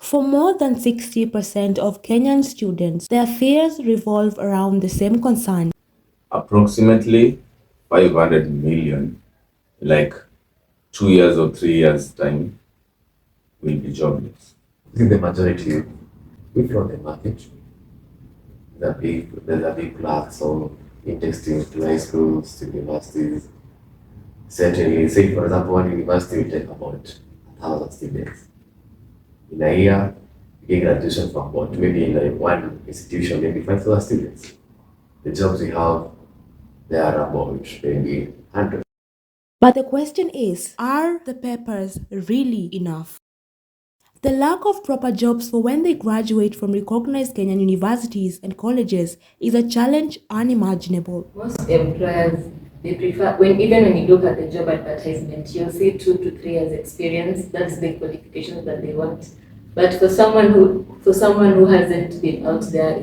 For more than 60% of Kenyan students, their fears revolve around the same concern. Approximately 500 million, like 2 years or 3 years time, will be jobless. I think the majority, if not the market, there's a big plug. So interesting to high schools, to universities. Certainly, say for example, one university will take about 1,000 students. In a year, you get graduation from about maybe in one institution, maybe 5,000 students. The jobs we have, they are about maybe 100. But the question is, are the papers really enough? The lack of proper jobs for when they graduate from recognized Kenyan universities and colleges is a challenge unimaginable. Most employers, they prefer, even when you look at the job advertisement, you'll see 2 to 3 years experience. That's the qualifications that they want. But for someone who hasn't been out there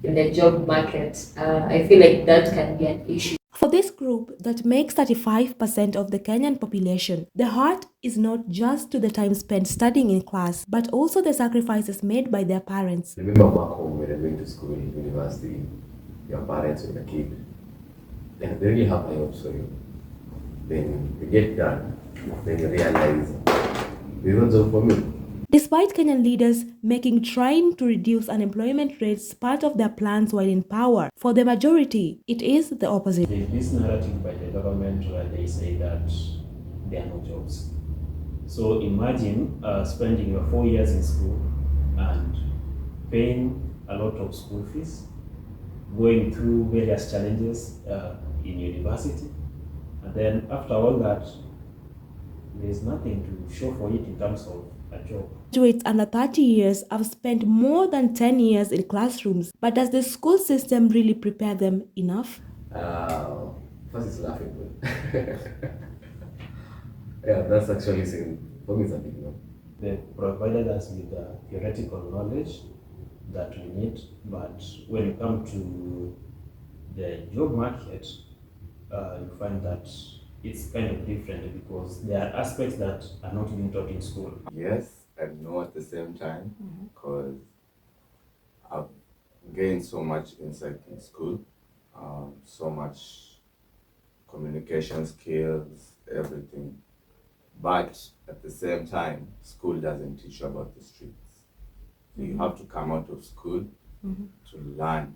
in the job market, I feel like that can be an issue. For this group that makes 35% of the Kenyan population, the heart is not just to the time spent studying in class, but also the sacrifices made by their parents. Remember back home when you're going to school, university, your parents when you're a kid, they really have high hopes for you. Then you get done, then you realize there's no job for me. Despite Kenyan leaders making trying to reduce unemployment rates part of their plans while in power, for the majority, it is the opposite. There's this narrative by the government where they say that there are no jobs. So imagine spending your 4 years in school and paying a lot of school fees, going through various challenges in university, and then after all that, there's nothing to show for it in terms of a job. Graduates under 30 years have spent more than 10 years in classrooms, but does the school system really prepare them enough? First it's laughable. Yeah, that's actually saying, for me it's a big no. They provided us with the theoretical knowledge that we need, but when you come to the job market, you find that it's kind of different because there are aspects that are not being taught in school. Yes and no at the same time, because I've gained so much insight in school, so much communication skills, everything. But at the same time, school doesn't teach you about the streets. So you have to come out of school to learn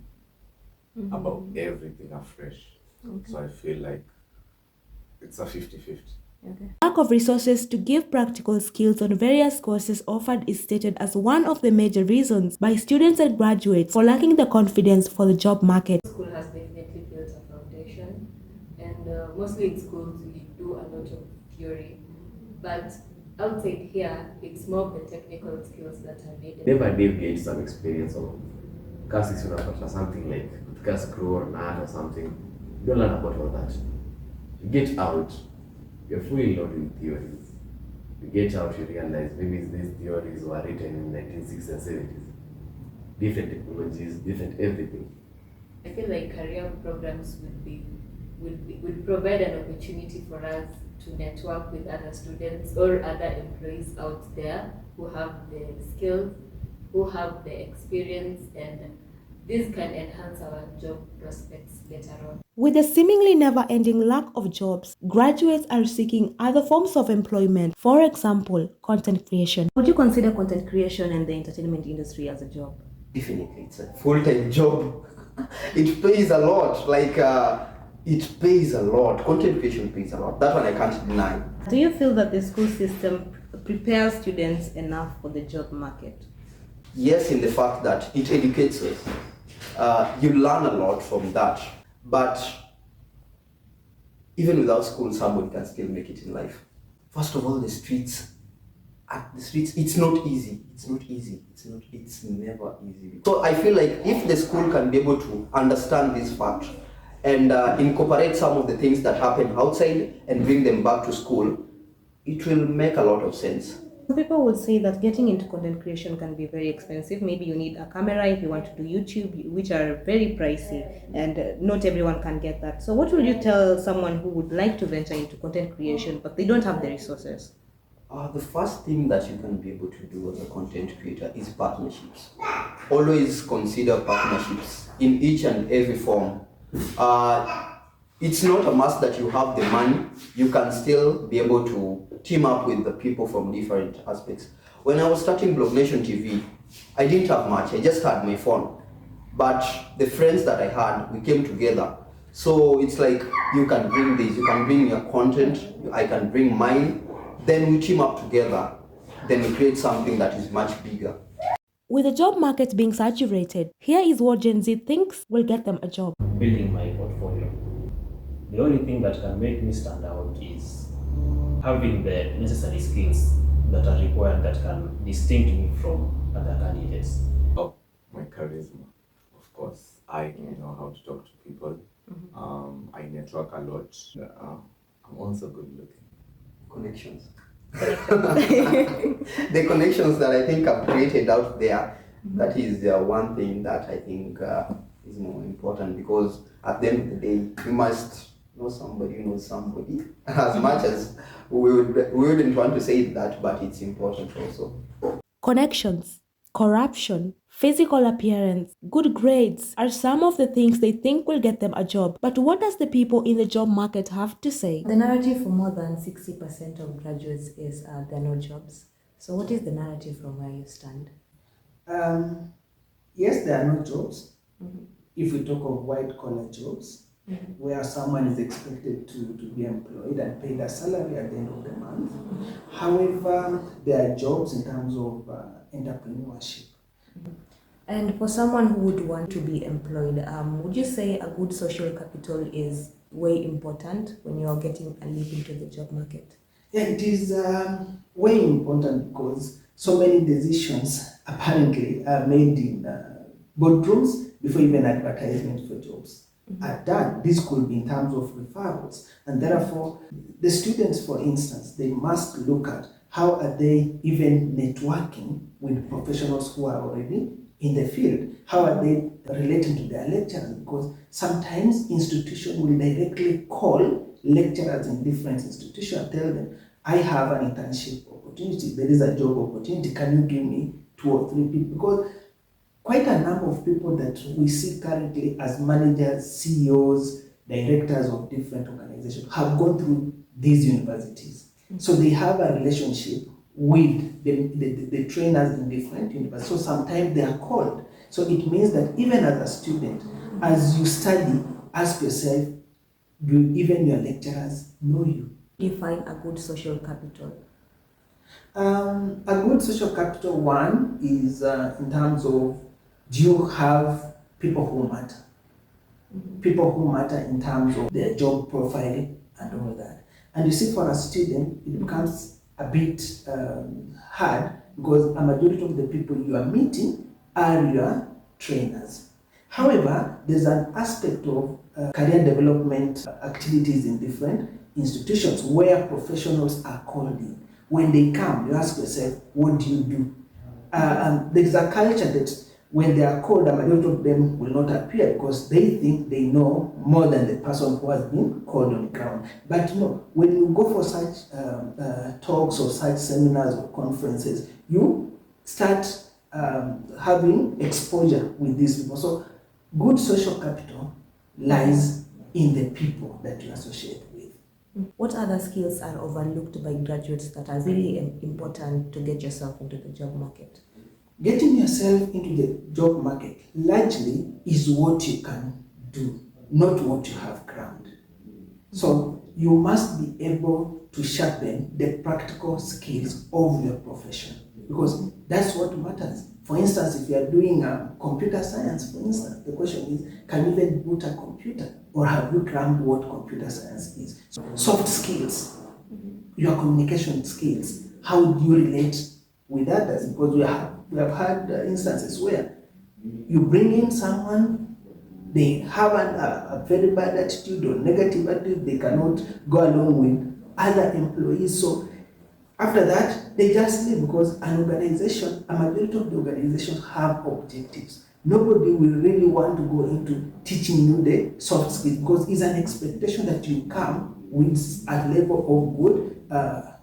about everything afresh. So I feel like it's a 50-50. Lack of resources to give practical skills on various courses offered is stated as one of the major reasons by students and graduates for lacking the confidence for the job market. School has definitely built a foundation, and mostly in schools we do a lot of theory, but outside here it's more of the technical skills that are needed. Never did gain some experience of classes or something like gas crew or nut or something. You don't learn about all that. You get out, you're fully loaded with theories. You get out, you realize maybe these theories were written in 1960s and 70s. Different technologies, different everything. I feel like career programs would provide an opportunity for us to network with other students or other employees out there who have the skills, who have the experience, and this can enhance our job prospects later on. With the seemingly never-ending lack of jobs, graduates are seeking other forms of employment, for example, content creation. Would you consider content creation and the entertainment industry as a job? Definitely, it's a full-time job. It pays a lot, it pays a lot. Content creation pays a lot. That one I can't deny. Do you feel that the school system prepares students enough for the job market? Yes, in the fact that it educates us. You learn a lot from that. But even without school, somebody can still make it in life. First of all, the streets, it's not easy. It's never easy. So I feel like if the school can be able to understand this fact and incorporate some of the things that happen outside and bring them back to school, it will make a lot of sense. Some people would say that getting into content creation can be very expensive. Maybe you need a camera if you want to do YouTube, which are very pricey, and not everyone can get that. So what will you tell someone who would like to venture into content creation but they don't have the resources? The first thing that you can be able to do as a content creator is partnerships. Always consider partnerships in each and every form. It's not a must that you have the money. You can still be able to team up with the people from different aspects. When I was starting Blog Nation TV, I didn't have much. I just had my phone. But the friends that I had, we came together. So it's like, you can bring this, you can bring your content, I can bring mine, then we team up together, then we create something that is much bigger. With the job market being saturated, here is what Gen Z thinks will get them a job. Building my portfolio. The only thing that can make me stand out is having the necessary skills that are required that can distinct me from other candidates. Oh, my charisma, of course. I know how to talk to people. I network a lot. I'm also good looking. Connections. The connections that I think I've created out there, that is one thing that I think is more important, because at the end of the day, you must know somebody who knows somebody. As much as we wouldn't want to say that, but it's important also. Connections, corruption, physical appearance, good grades are some of the things they think will get them a job. But what does the people in the job market have to say? The narrative for more than 60% of graduates is there are no jobs. So what is the narrative from where you stand? Yes, there are no jobs. If we talk of white-collar jobs, where someone is expected to be employed and paid a salary at the end of the month. However, there are jobs in terms of entrepreneurship. And for someone who would want to be employed, would you say a good social capital is way important when you're getting a leap into the job market? Yeah, it is way important, because so many decisions apparently are made in boardrooms before even advertisement for jobs are done. This could be in terms of referrals, and therefore the students, for instance, they must look at how are they even networking with professionals who are already in the field. How are they relating to their lecturers? Because sometimes institutions will directly call lecturers in different institutions, tell them, I have an internship opportunity, there is a job opportunity, can you give me 2 or 3 people? Because quite a number of people that we see currently as managers, CEOs, directors of different organizations have gone through these universities. So they have a relationship with the trainers in different universities. So sometimes they are called. So it means that even as a student, as you study, ask yourself, do even your lecturers know you? Define a good social capital. A good social capital, one, is in terms of, do you have people who matter? People who matter in terms of their job profile and all that. And you see, for a student, it becomes a bit hard, because a majority of the people you are meeting are your trainers. However, there's an aspect of career development activities in different institutions where professionals are called in. When they come, you ask yourself, what do you do? There's a culture that when they are called, a majority of them will not appear, because they think they know more than the person who has been called on the ground. But no, when you go for such talks or such seminars or conferences, you start having exposure with these people. So good social capital lies in the people that you associate with. What other skills are overlooked by graduates that are really important to get yourself into the job market? Getting yourself into the job market largely is what you can do, not what you have crammed. So you must be able to sharpen the practical skills of your profession, because that's what matters. For instance, if you are doing computer science, for instance, the question is, can you even boot a computer? Or have you crammed what computer science is? So, soft skills, your communication skills, how do you relate with others? Because we have had instances where you bring in someone, they have a very bad attitude or negative attitude, they cannot go along with other employees. So after that, they just leave, because an organization, a majority of the organizations have objectives. Nobody will really want to go into teaching you the soft skills, because it's an expectation that you come with a level of good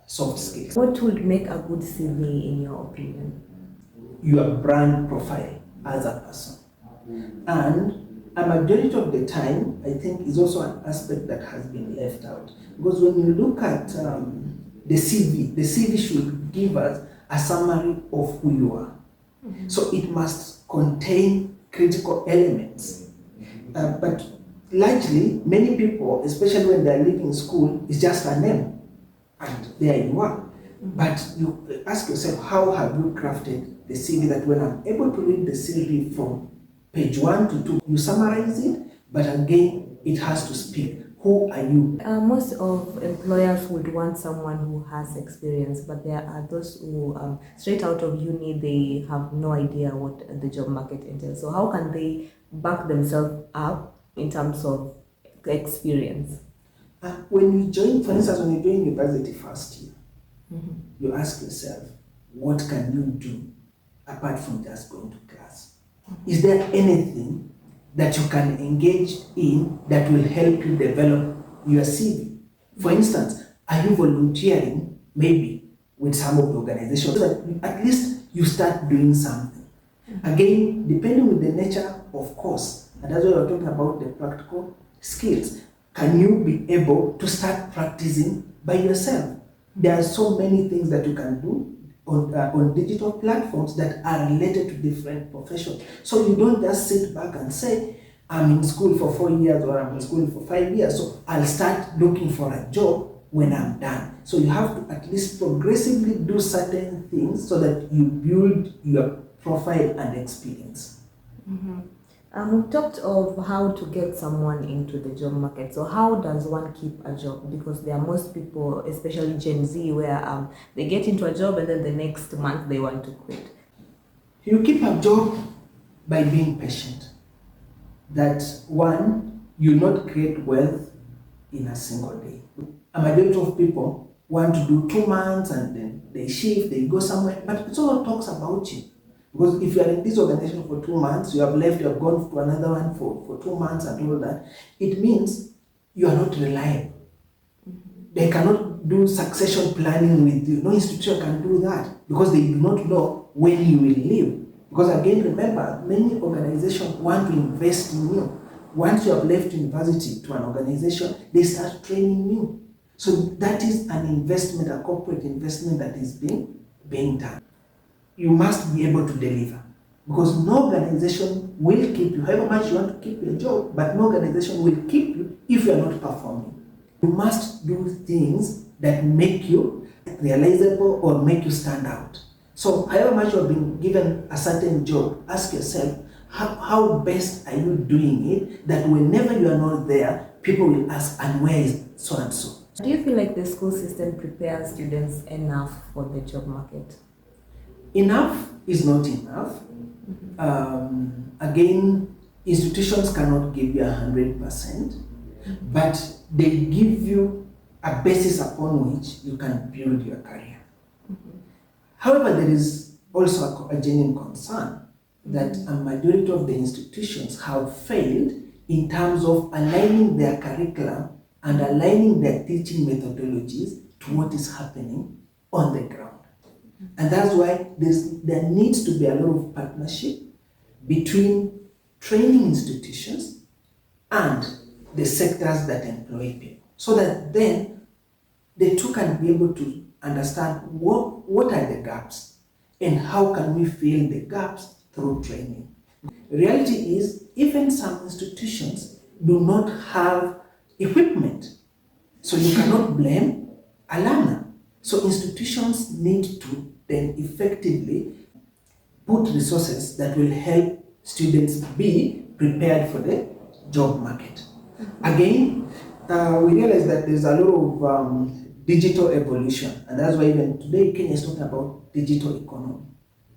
soft skills. What would make a good CV in your opinion? Your brand profile as a person. And a majority of the time, I think, is also an aspect that has been left out. Because when you look at the CV should give us a summary of who you are. So it must contain critical elements. But largely, many people, especially when they're leaving school, it's just a name. And there you are. But you ask yourself, how have you crafted the CV that when I'm able to read the CV from page 1 to 2, you summarize it, but again, it has to speak. Who are you? Most of employers would want someone who has experience, but there are those who, straight out of uni, they have no idea what the job market entails. So how can they back themselves up in terms of experience? When you join, for instance, when you join university first year, you ask yourself, what can you do apart from just going to class? Is there anything that you can engage in that will help you develop your CV? For instance, are you volunteering maybe with some of the organizations so that at least you start doing something? Again, depending on the nature of course, and that's why we're talking about the practical skills. Can you be able to start practicing by yourself? There are so many things that you can do on digital platforms that are related to different professions. So you don't just sit back and say, I'm in school for 4 years or I'm in school for 5 years, so I'll start looking for a job when I'm done. So you have to at least progressively do certain things so that you build your profile and experience. We talked of how to get someone into the job market. So how does one keep a job? Because there are most people, especially Gen Z, where they get into a job and then the next month they want to quit. You keep a job by being patient. That one, you not create wealth in a single day. A majority of people want to do 2 months and then they shift, they go somewhere, but it all talks about you. Because if you are in this organization for 2 months, you have left, you have gone to another one for 2 months and all that, it means you are not reliable. They cannot do succession planning with you. No institution can do that because they do not know when you will leave. Because again, remember, many organizations want to invest in you. Once you have left university to an organization, they start training you. So that is an investment, a corporate investment that is being done. You must be able to deliver. Because no organization will keep you, however much you want to keep your job, but no organization will keep you if you are not performing. You must do things that make you realizable or make you stand out. So however much you have been given a certain job, ask yourself, how best are you doing it that whenever you are not there, people will ask, and where is so and so? Do you feel like the school system prepares students enough for the job market? Enough is not enough. Again, institutions cannot give you 100%, but they give you a basis upon which you can build your career. However, there is also a genuine concern that a majority of the institutions have failed in terms of aligning their curriculum and aligning their teaching methodologies to what is happening on the ground. And that's why there needs to be a lot of partnership between training institutions and the sectors that employ people, so that then the two can be able to understand what are the gaps and how can we fill the gaps through training. The reality is, even some institutions do not have equipment, so you cannot blame a learner. So institutions need to then effectively put resources that will help students be prepared for the job market. Again, we realize that there's a lot of digital evolution, and that's why even today Kenya is talking about digital economy.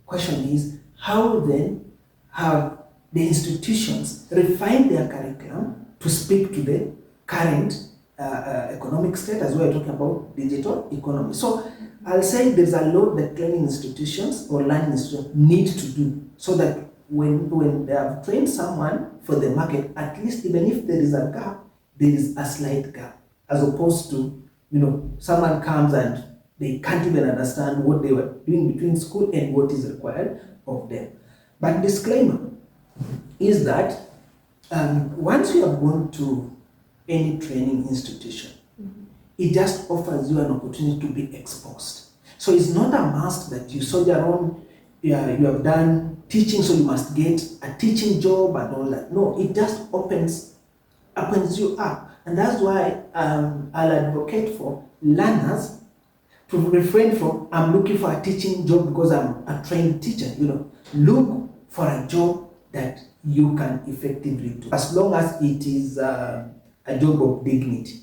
Question is, how then have the institutions refined their curriculum to speak to the current economic state, as we're talking about digital economy? So I'll say there's a lot that training institutions or learning institutions need to do, so that when they have trained someone for the market, at least even if there is a gap, there is a slight gap, as opposed to, someone comes and They can't even understand what they were doing between school and what is required of them. But disclaimer is that once you have gone to any training institution, it just offers you an opportunity to be exposed. So it's not a must that you soldier on, you have done teaching, so you must get a teaching job and all that. No, it just opens you up. And that's why I'll advocate for learners to refrain from, I'm looking for a teaching job because I'm a trained teacher. Look for a job that you can effectively do, as long as it is a job of dignity.